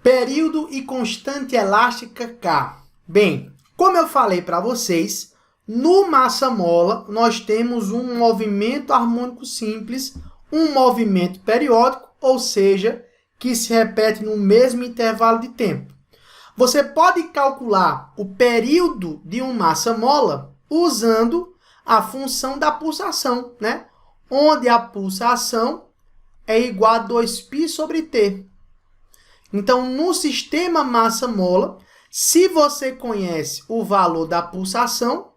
Período e constante elástica K. Bem, como eu falei para vocês, no massa-mola nós temos um movimento harmônico simples, um movimento periódico, ou seja, que se repete no mesmo intervalo de tempo. Você pode calcular o período de um massa-mola usando a função da pulsação, né? Onde a pulsação é igual a 2π sobre T. Então, no sistema massa-mola, se você conhece o valor da pulsação,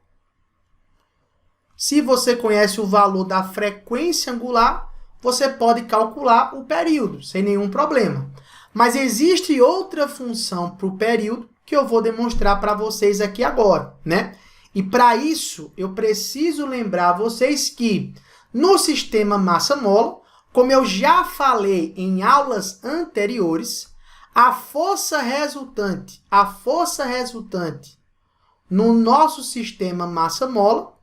se você conhece o valor da frequência angular, você pode calcular o período, sem nenhum problema. Mas existe outra função para o período que eu vou demonstrar para vocês aqui agora, né? E para isso, eu preciso lembrar vocês que no sistema massa-mola, como eu já falei em aulas anteriores, a força resultante no nosso sistema massa-mola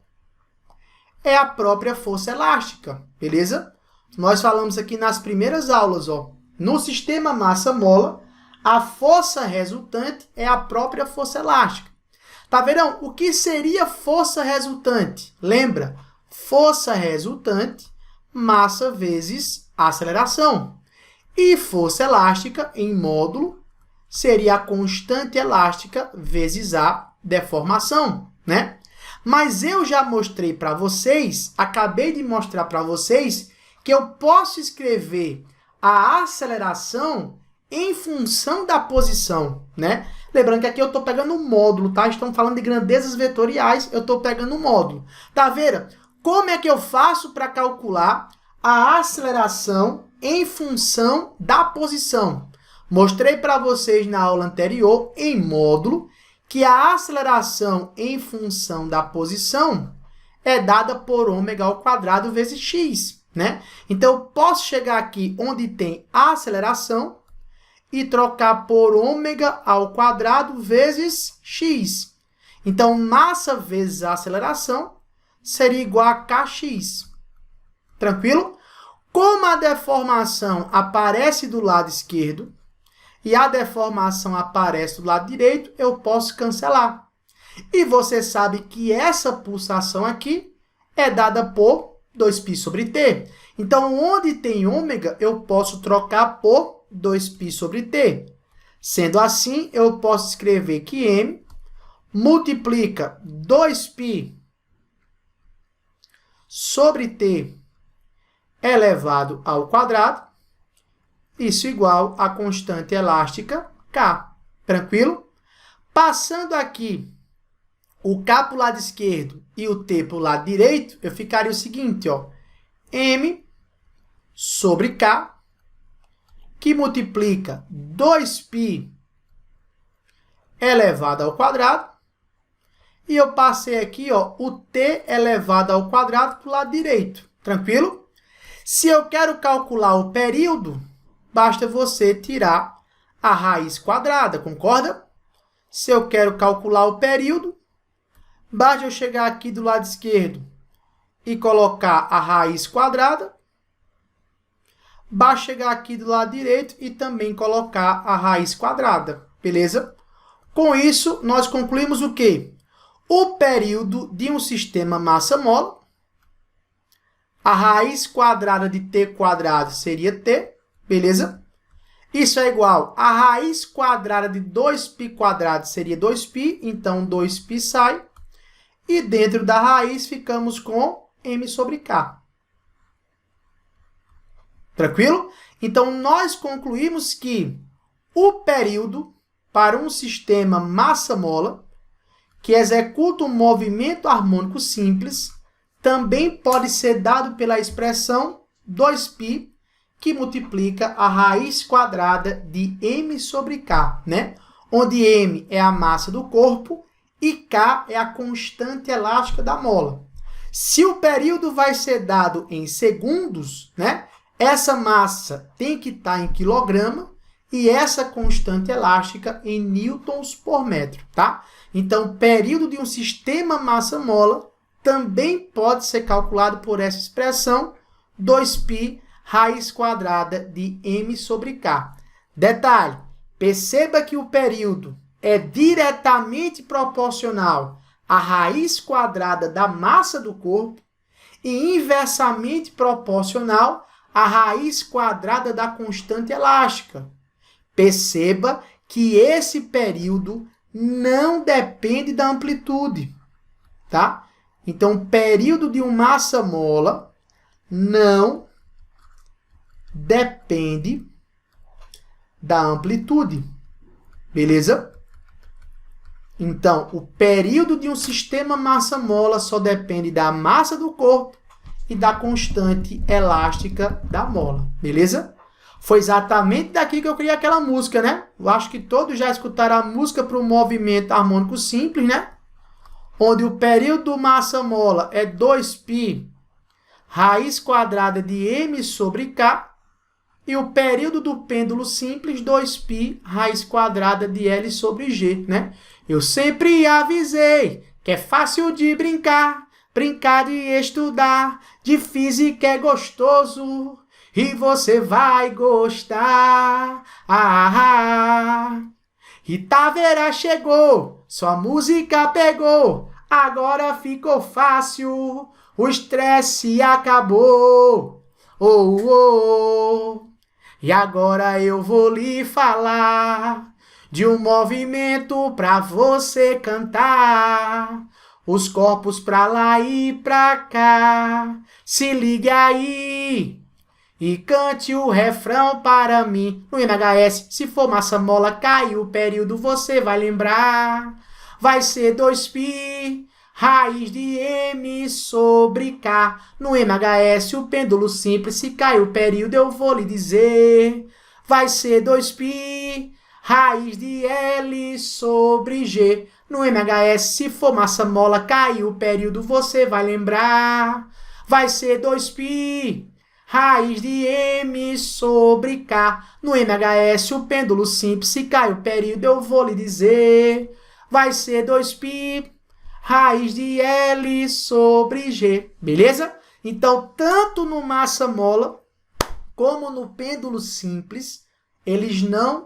é a própria força elástica, beleza? Nós falamos aqui nas primeiras aulas, ó, no sistema massa-mola, a força resultante é a própria força elástica. Tá vendo? O que seria força resultante? Lembra? Força resultante, massa vezes aceleração. E força elástica, em módulo, seria a constante elástica vezes a deformação, né? Mas eu já mostrei para vocês, acabei de mostrar para vocês, que eu posso escrever a aceleração em função da posição, né? Lembrando que aqui eu estou pegando um módulo, tá? Estamos falando de grandezas vetoriais, eu estou pegando um módulo. Tá vendo? Como é que eu faço para calcular a aceleração em função da posição? Mostrei para vocês na aula anterior, em módulo, que a aceleração em função da posição é dada por ω² vezes x, né? Então, eu posso chegar aqui onde tem a aceleração e trocar por ω² vezes x. Então, massa vezes a aceleração seria igual a kx. Tranquilo? Como a deformação aparece do lado esquerdo e a deformação aparece do lado direito, eu posso cancelar. E você sabe que essa pulsação aqui é dada por 2π sobre T. Então, onde tem ômega, eu posso trocar por 2π sobre T. Sendo assim, eu posso escrever que m multiplica 2π sobre T elevado ao quadrado, isso igual a constante elástica K. Tranquilo? Passando aqui o K para o lado esquerdo e o T para o lado direito, eu ficaria o seguinte, ó, m sobre K, que multiplica 2π elevado ao quadrado, e eu passei aqui, ó, o T elevado ao quadrado para o lado direito. Tranquilo? Se eu quero calcular o período, basta você tirar a raiz quadrada, concorda? Se eu quero calcular o período, basta eu chegar aqui do lado esquerdo e colocar a raiz quadrada. Basta chegar aqui do lado direito e também colocar a raiz quadrada, beleza? Com isso, nós concluímos o quê? O período de um sistema massa-mola, a raiz quadrada de t² seria t, beleza? Isso é igual a raiz quadrada de 2π² seria 2π, então 2π sai. E dentro da raiz ficamos com m sobre k. Tranquilo? Então, nós concluímos que o período para um sistema massa-mola que executa um movimento harmônico simples também pode ser dado pela expressão 2π, que multiplica a raiz quadrada de m sobre k, né? Onde m é a massa do corpo e k é a constante elástica da mola. Se o período vai ser dado em segundos, né? Essa massa tem que estar em quilograma e essa constante elástica em newtons por metro, tá? Então, o período de um sistema massa-mola também pode ser calculado por essa expressão 2π raiz quadrada de m sobre k. Detalhe, Perceba que o período é diretamente proporcional à raiz quadrada da massa do corpo e inversamente proporcional à raiz quadrada da constante elástica. Perceba que esse período não depende da amplitude, tá? Então, o período de uma massa-mola não depende da amplitude, beleza? Então, o período de um sistema massa-mola só depende da massa do corpo e da constante elástica da mola, beleza? Foi exatamente daqui que eu criei aquela música, né? Eu acho que todos já escutaram a música para o movimento harmônico simples, né? Onde o período do massa-mola é 2π raiz quadrada de m sobre k, e o período do pêndulo simples, 2π raiz quadrada de L sobre G, né? Eu sempre avisei que é fácil de brincar, brincar de estudar, de física é gostoso, e você vai gostar. Rita chegou, sua música pegou, agora ficou fácil, o estresse acabou. E agora eu vou lhe falar de um movimento pra você cantar. Os corpos pra lá e pra cá. Se ligue aí e cante o refrão para mim. No MHS, se for massa-mola, cai o período, você vai lembrar. Vai ser 2π raiz de m sobre k. No MHS, o pêndulo simples, se cai o período, eu vou lhe dizer. Vai ser 2π raiz de L sobre G. No MHS, se for massa-mola, cai o período, você vai lembrar. Vai ser 2π raiz de m sobre k. No MHS, o pêndulo simples, se cai o período, eu vou lhe dizer. Vai ser 2π raiz de L sobre G, beleza? Então, tanto no massa-mola como no pêndulo simples,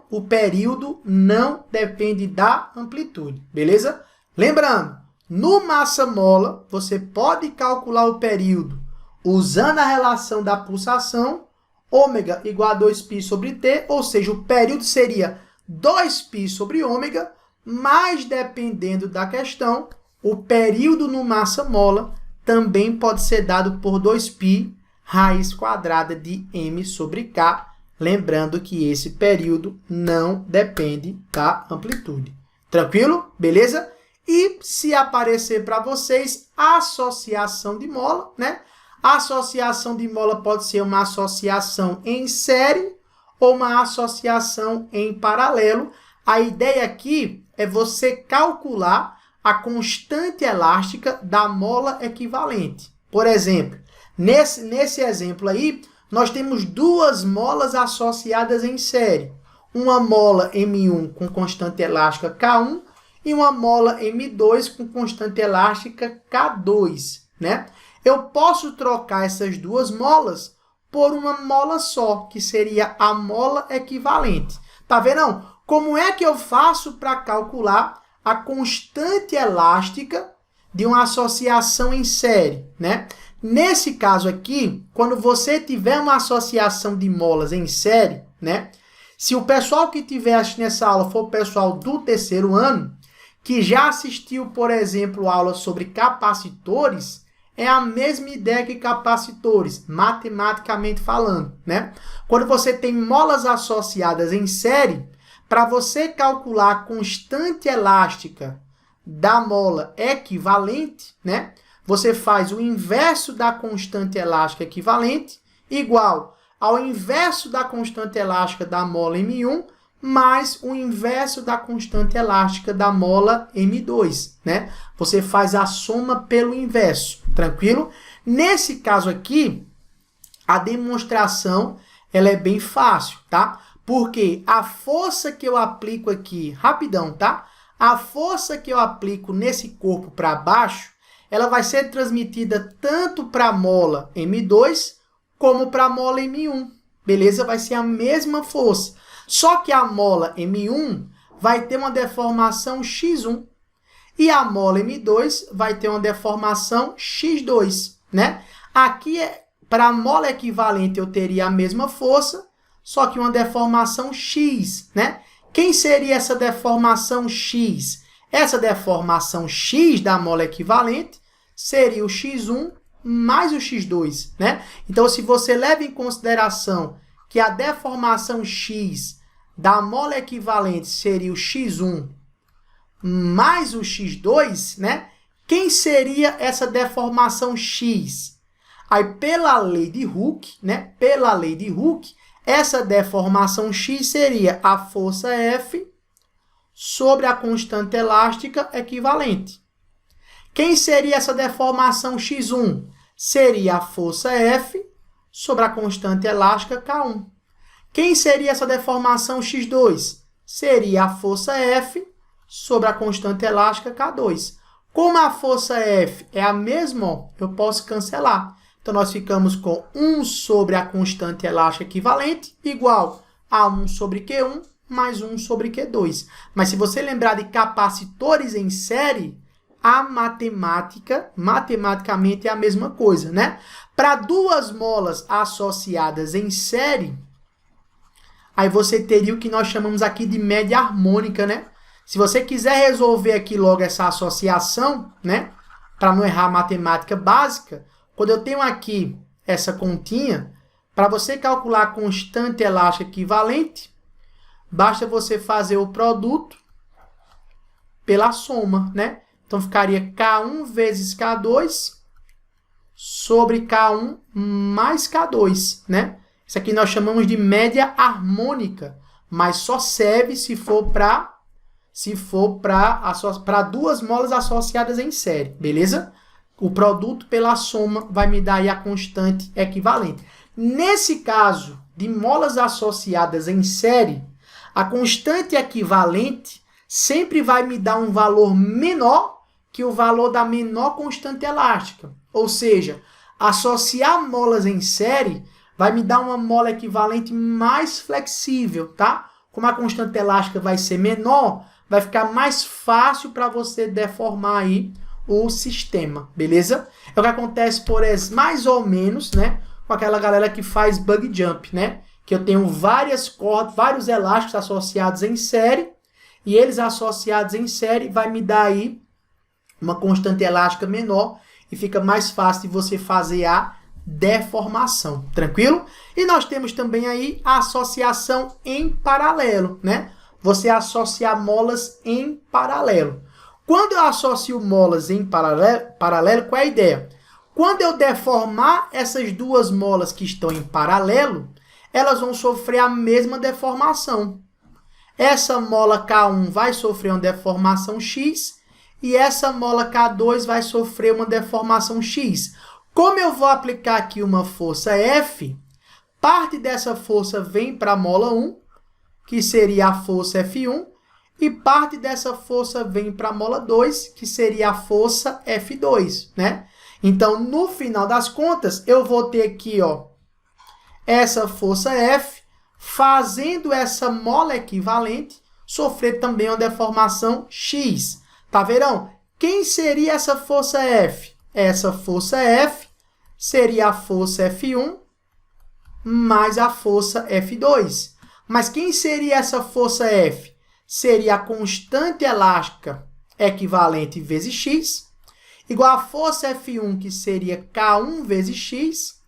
o período não depende da amplitude, beleza? Lembrando, no massa-mola, você pode calcular o período usando a relação da pulsação, ômega igual a 2π sobre t, ou seja, o período seria 2π sobre ômega, mas dependendo da questão, o período no massa-mola também pode ser dado por 2π raiz quadrada de m sobre k, lembrando que esse período não depende da amplitude. Tranquilo? Beleza? E se aparecer para vocês a associação de mola, né? A associação de mola pode ser uma associação em série ou uma associação em paralelo. A ideia aqui é você calcular a constante elástica da mola equivalente. Por exemplo, nesse exemplo aí, nós temos duas molas associadas em série. Uma mola M1 com constante elástica K1 e uma mola M2 com constante elástica K2, né? Eu posso trocar essas duas molas por uma mola só, que seria a mola equivalente. Tá vendo? Como é que eu faço para calcular a constante elástica de uma associação em série, né? Nesse caso aqui, quando você tiver uma associação de molas em série, né? Se o pessoal que estiver assistindo essa aula for o pessoal do terceiro ano, que já assistiu, por exemplo, aula sobre capacitores, é a mesma ideia que capacitores, matematicamente falando, né? Quando você tem molas associadas em série, para você calcular a constante elástica da mola equivalente, né? Você faz o inverso da constante elástica equivalente igual ao inverso da constante elástica da mola M1 mais o inverso da constante elástica da mola M2, né? Você faz a soma pelo inverso, tranquilo? Nesse caso aqui, a demonstração ela é bem fácil, tá? Porque a força que eu aplico aqui, rapidão, tá? A força que eu aplico nesse corpo para baixo, ela vai ser transmitida tanto para a mola M2 como para a mola M1, beleza? Vai ser a mesma força. Só que a mola M1 vai ter uma deformação x1 e a mola M2 vai ter uma deformação x2, né? Aqui, para a mola equivalente, eu teria a mesma força, só que uma deformação x, né? Quem seria essa deformação x? Essa deformação x da mola equivalente seria o x1 mais o x2, né? Então, se você leva em consideração que a deformação x da mola equivalente seria o x1 mais o x2, né? Quem seria essa deformação x? Aí, pela lei de Hooke, né? Pela lei de Hooke, essa deformação x seria a força F sobre a constante elástica equivalente. Quem seria essa deformação x1? Seria a força F sobre a constante elástica K1. Quem seria essa deformação x2? Seria a força F sobre a constante elástica K2. Como a força F é a mesma, eu posso cancelar. Então, nós ficamos com 1 sobre a constante elástica equivalente igual a 1 sobre Q1 mais 1 sobre Q2. Mas se você lembrar de capacitores em série, a matematicamente é a mesma coisa, né? Para duas molas associadas em série, aí você teria o que nós chamamos aqui de média harmônica, né? Se você quiser resolver aqui logo essa associação, né? Para não errar a matemática básica, quando eu tenho aqui essa continha, para você calcular a constante elástica equivalente, basta você fazer o produto pela soma, né? Então, ficaria K1 vezes K2 sobre K1 mais K2, né? Isso aqui nós chamamos de média harmônica, mas só serve se for para duas molas associadas em série, beleza? O produto pela soma vai me dar aí a constante equivalente. Nesse caso de molas associadas em série, a constante equivalente sempre vai me dar um valor menor que o valor da menor constante elástica. Ou seja, associar molas em série vai me dar uma mola equivalente mais flexível, tá? Como a constante elástica vai ser menor, vai ficar mais fácil para você deformar aí o sistema, beleza? É o que acontece, mais ou menos, né, com aquela galera que faz bug jump, né? Que eu tenho várias cordas, vários elásticos associados em série, e eles associados em série vai me dar aí uma constante elástica menor e fica mais fácil de você fazer a deformação, tranquilo? E nós temos também aí a associação em paralelo, né? Você associar molas em paralelo. Quando eu associo molas em paralelo, qual é a ideia? Quando eu deformar essas duas molas que estão em paralelo, elas vão sofrer a mesma deformação. Essa mola K1 vai sofrer uma deformação X e essa mola K2 vai sofrer uma deformação X. Como eu vou aplicar aqui uma força F, parte dessa força vem para a mola 1, que seria a força F1, e parte dessa força vem para a mola 2, que seria a força F2, né? Então, no final das contas, eu vou ter aqui, ó, essa força F, fazendo essa mola equivalente sofrer também uma deformação X. Tá vendo? Quem seria essa força F? Essa força F seria a força F1 mais a força F2. Mas quem seria essa força F? Seria a constante elástica equivalente vezes X, igual a força F1, que seria K1 vezes X,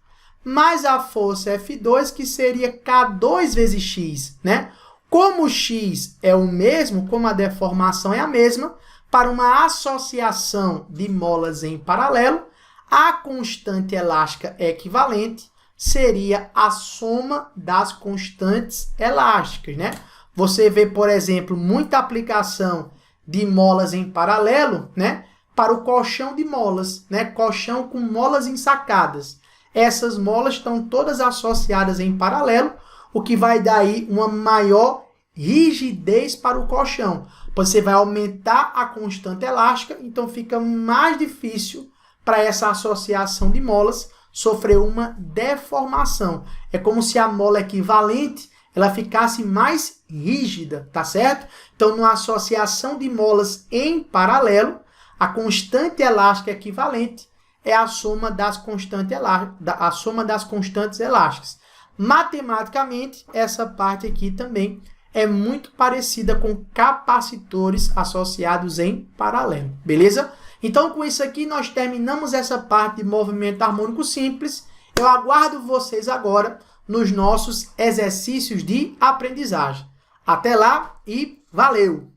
mais a força F2, que seria K2 vezes X, né? Como o X é o mesmo, como a deformação é a mesma, para uma associação de molas em paralelo, a constante elástica equivalente seria a soma das constantes elásticas, né? Você vê, por exemplo, muita aplicação de molas em paralelo, né? Para o colchão de molas, né? Colchão com molas ensacadas. Essas molas estão todas associadas em paralelo, o que vai dar aí uma maior rigidez para o colchão. Você vai aumentar a constante elástica, então fica mais difícil para essa associação de molas sofrer uma deformação. É como se a mola equivalente ela ficasse mais rígida, tá certo? Então, numa associação de molas em paralelo, a constante elástica equivalente é a soma das constantes elásticas. Matematicamente, essa parte aqui também é muito parecida com capacitores associados em paralelo, beleza? Então, com isso aqui, nós terminamos essa parte de movimento harmônico simples. Eu aguardo vocês agora nos nossos exercícios de aprendizagem. Até lá e valeu!